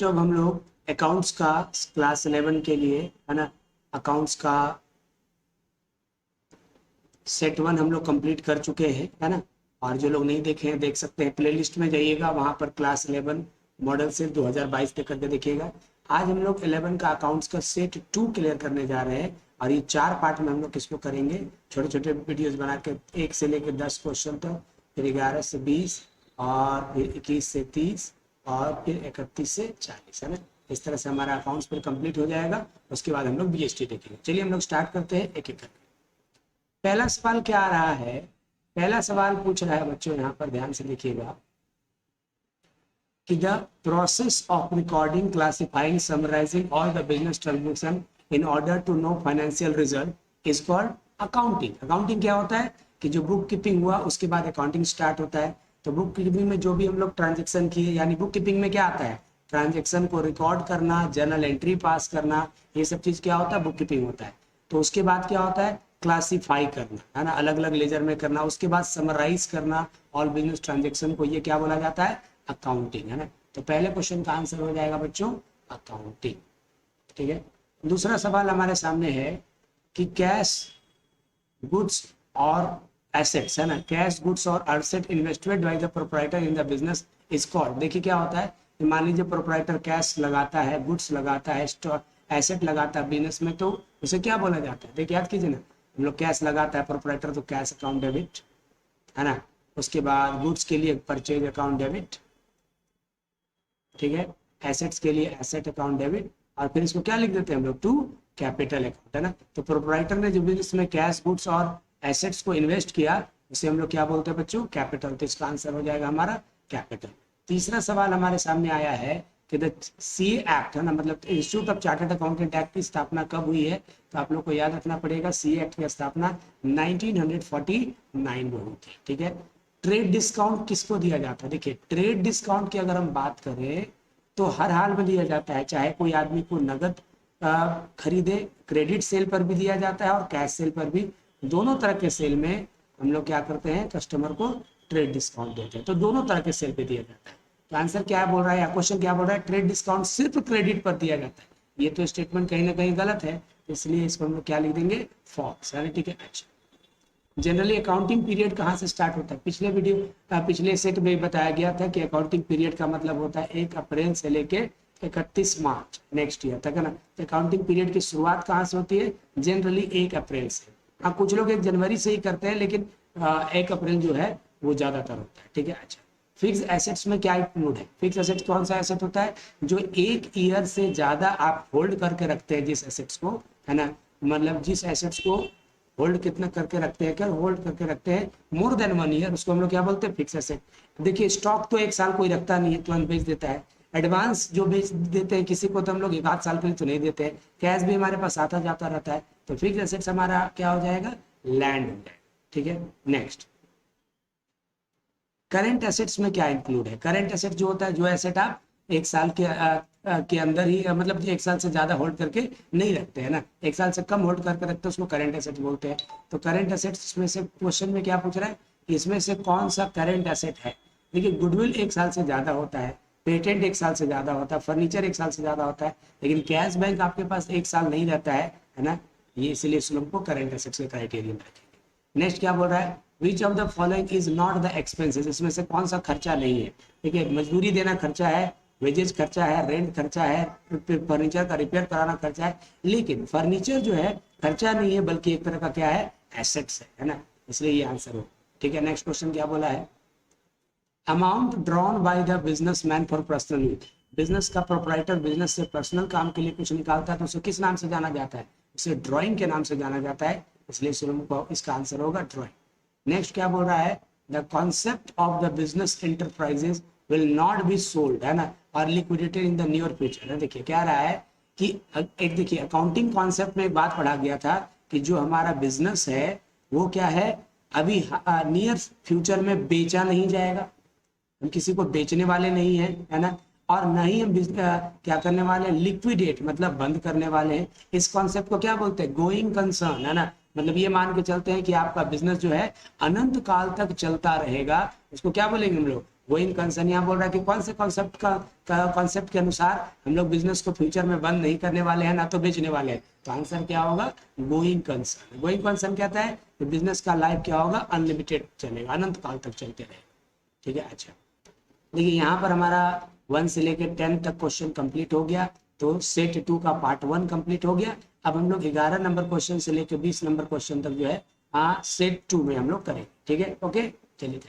बच्चों अब हम लोग अकाउंट्स का क्लास 11 के लिए है ना, अकाउंट्स का सेट 1 हम लोग कंप्लीट कर चुके हैं है ना। और जो लोग नहीं देखे हैं देख सकते हैं, प्लेलिस्ट में जाइएगा, वहां पर क्लास 11 मॉडल से 2022 तक करके देखिएगा। आज हम लोग 11 का अकाउंट्स का सेट 2 क्लियर करने जा रहे हैं और ये 4 पार्ट में हम लोग किसको करेंगे, छोटे छोटे वीडियोस बना के 1 से लेकर 10 क्वेश्चन तक, फिर 11 से 20 और फिर 21 से 30 और फिर 31 से 40 है ना। इस तरह से हमारा अकाउंट्स फिर कंप्लीट हो जाएगा। उसके बाद हम लोग बीएसटी देखेंगे। चलिए हम लोग स्टार्ट करते हैं एक एक करके। पहला सवाल क्या आ रहा है, पहला सवाल पूछ रहा है बच्चों, यहाँ पर ध्यान से देखिएगा कि the process of recording, classifying, summarising all the business transaction in order to know financial result is called accounting. Accounting क्या होता है कि जो बुक कीपिंग हुआ उसके बाद अकाउंटिंग स्टार्ट होता है। तो बुक कीपिंग में जो भी हम लोग ट्रांजेक्शन किए, यानी बुक कीपिंग में क्या आता है, ट्रांजेक्शन को रिकॉर्ड करना, जर्नल एंट्री पास करना, ये सब चीज क्या होता है, बुक कीपिंग होता है। तो उसके बाद क्या होता है, क्लासीफाई करना है ना, अलग अलग लेजर में करना। उसके बाद समराइज करना ऑल बिजनेस ट्रांजेक्शन को, ये क्या बोला जाता है, अकाउंटिंग है ना। तो पहले क्वेश्चन का आंसर हो जाएगा बच्चों अकाउंटिंग। ठीक है। दूसरा सवाल हमारे सामने है कि कैश गुड्स और एसेट्स है ना, कैश गुड्स और asset invested by the proprietor in the business is called. देखिए क्या होता है, मान लीजिए प्रोप्राइटर कैश लगाता है, गुड्स लगाता है, एसेट लगाता है बिजनेस में, तो उसे क्या बोला जाता है। देखिए याद कीजिए ना, हम लोग कैश लगाता है प्रोप्राइटर तो कैश अकाउंट डेबिट है ना। उसके बाद गुड्स के लिए परचेज अकाउंट डेबिट, ठीक है, एसेट्स के लिए एसेट अकाउंट डेबिट, और फिर इसको क्या लिख देते हैं हम लोग, टू कैपिटल अकाउंट है ना। तो प्रोप्राइटर ने जो बिजनेस में कैश गुड्स और एसेट्स को इन्वेस्ट किया उसे हम लोग क्या बोलते हैं बच्चों, कैपिटल। तो इसका आंसर हो जाएगा हमारा कैपिटल। तीसरा सवाल हमारे सामने आया है कि द सीए एक्ट है ना, मतलब institute of chartered accountant act की स्थापना कब हुई है। तो आप लोग को याद रखना पड़ेगा, सीए एक्ट की स्थापना 1949 में हुई थी। ठीक है। ट्रेड डिस्काउंट किसको दिया जाता है, देखिए ट्रेड डिस्काउंट की अगर हम बात करें तो हर हाल में दिया जाता है, चाहे कोई आदमी को नगद खरीदे, क्रेडिट सेल पर भी दिया जाता है और कैश सेल पर भी। दोनों तरह के सेल में हम लोग क्या करते हैं, कस्टमर को ट्रेड डिस्काउंट देते हैं। तो दोनों तरह के सेल पे दिया जाता है। तो आंसर क्या बोल रहा है, या क्वेश्चन क्या बोल रहा है, ट्रेड डिस्काउंट सिर्फ क्रेडिट पर दिया जाता है। ये तो स्टेटमेंट कहीं ना कहीं गलत है, इसलिए इसको हम लोग क्या लिख देंगे, फॉल्स है। ठीक है। अच्छा, जनरली अकाउंटिंग पीरियड कहाँ से स्टार्ट होता है, पिछले सेट में बताया गया था कि अकाउंटिंग पीरियड का मतलब होता है 1 अप्रैल से लेके 31 मार्च नेक्स्ट ईयर तक है ना। तो अकाउंटिंग पीरियड की शुरुआत कहाँ से होती है, जनरली 1 अप्रैल से। हाँ, कुछ लोग 1 जनवरी से ही करते हैं, लेकिन 1 अप्रैल जो है वो ज्यादातर होता है। ठीक है। अच्छा, फिक्स एसेट्स में क्या इंक्लूड है, फिक्स एसेट्स कौन सा एसेट होता है, जो 1 ईयर से ज्यादा आप होल्ड करके रखते हैं जिस एसेट्स को, है ना, मतलब जिस एसेट्स को होल्ड कितना करके रखते हैं, क्या होल्ड करके रखते हैं मोर देन 1 ईयर, उसको हम लोग क्या बोलते हैं, फिक्स एसेट। देखिए स्टॉक तो 1 साल कोई रखता नहीं है, तुरंत बेच देता है। एडवांस जो बेच देते हैं किसी को तो हम लोग 1 आध साल के लिए तो नहीं देते हैं। कैश भी हमारे पास आता जाता रहता है। तो फिक्स एसेट्स हमारा क्या हो जाएगा, लैंड हो जाएगा। ठीक है। नेक्स्ट, करंट एसेट्स में क्या इंक्लूड है, करंट एसेट जो होता है, जो एसेट आप 1 साल के अंदर ही मतलब 1 साल से ज्यादा होल्ड करके नहीं रखते हैं ना, 1 साल से कम होल्ड करके रखते हैं, उसको करंट एसेट बोलते हैं। तो करंट एसेट्स में से क्वेश्चन में क्या पूछ रहा है, इसमें से कौन सा करंट एसेट है। देखिए गुडविल 1 साल से ज्यादा होता है, पेटेंट 1 साल से ज्यादा होता है, फर्नीचर 1 साल से ज्यादा होता है, लेकिन कैश बैंक आपके पास 1 साल नहीं रहता है ना। ये इसीलिए इस लोग को करंट एसेट्स के क्राइटेरिया में रखेंगे। नेक्स्ट क्या बोल रहा है, which of the following is not the expenses, इसमें से कौन सा खर्चा नहीं है। देखिए मजदूरी देना खर्चा है, वेजेस खर्चा है, रेंट खर्चा है, फर्नीचर का रिपेयर कराना खर्चा है, लेकिन फर्नीचर जो है खर्चा नहीं है, बल्कि एक तरह का क्या है, एसेट्स है ना, इसलिए ये आंसर हो। ठीक है। नेक्स्ट क्वेश्चन क्या बोला है, amount drawn by the businessman for personal use, business का प्रोप्राइटर बिजनेस से पर्सनल काम के लिए कुछ निकालता है तो उसे किस नाम से जाना जाता है, उसे ड्राइंग के नाम से जाना जाता है, इसलिए इसका आंसर होगा ड्राइंग। नेक्स्ट क्या बोल रहा है, the concept of the business enterprises will not be sold है ना, और liquidated in the near future है। देखिए क्या रहा है कि एक देखिए अकाउंटिंग कॉन्सेप्ट में एक बात पढ़ा गया था कि जो हमारा बिजनेस है वो क्या है, अभी नियर फ्यूचर में बेचा नहीं जाएगा, हम किसी को बेचने वाले नहीं है, है ना, और न ही हम क्या करने वाले हैं, लिक्विडेट मतलब बंद करने वाले हैं। इस कॉन्सेप्ट को क्या बोलते हैं, गोइंग कंसर्न है ना, मतलब ये मान के चलते हैं कि आपका बिजनेस जो है अनंत काल तक चलता रहेगा, उसको क्या बोलेंगे हम लोग, गोइंग कंसर्न यहाँ बोल रहा है कि कौन से कॉन्सेप्ट का कॉन्सेप्ट के अनुसार हम लोग बिजनेस को फ्यूचर में बंद नहीं करने वाले हैं, ना तो बेचने वाले हैं। तो आंसर क्या होगा, गोइंग कंसर्न। गोइंग कंसर्न कहता है कि बिजनेस का लाइफ क्या होगा, अनलिमिटेड चलेगा, अनंत काल तक चलते रहेगा। ठीक है, अच्छा देखिए यहाँ पर हमारा 1 से लेकर 10 तक क्वेश्चन कंप्लीट हो गया। तो सेट 2 का पार्ट 1 कंप्लीट हो गया। अब हम लोग 11 नंबर क्वेश्चन से लेकर 20 नंबर क्वेश्चन तक जो है सेट 2 में हम लोग करेंगे। ठीक है, ओके, चलिए।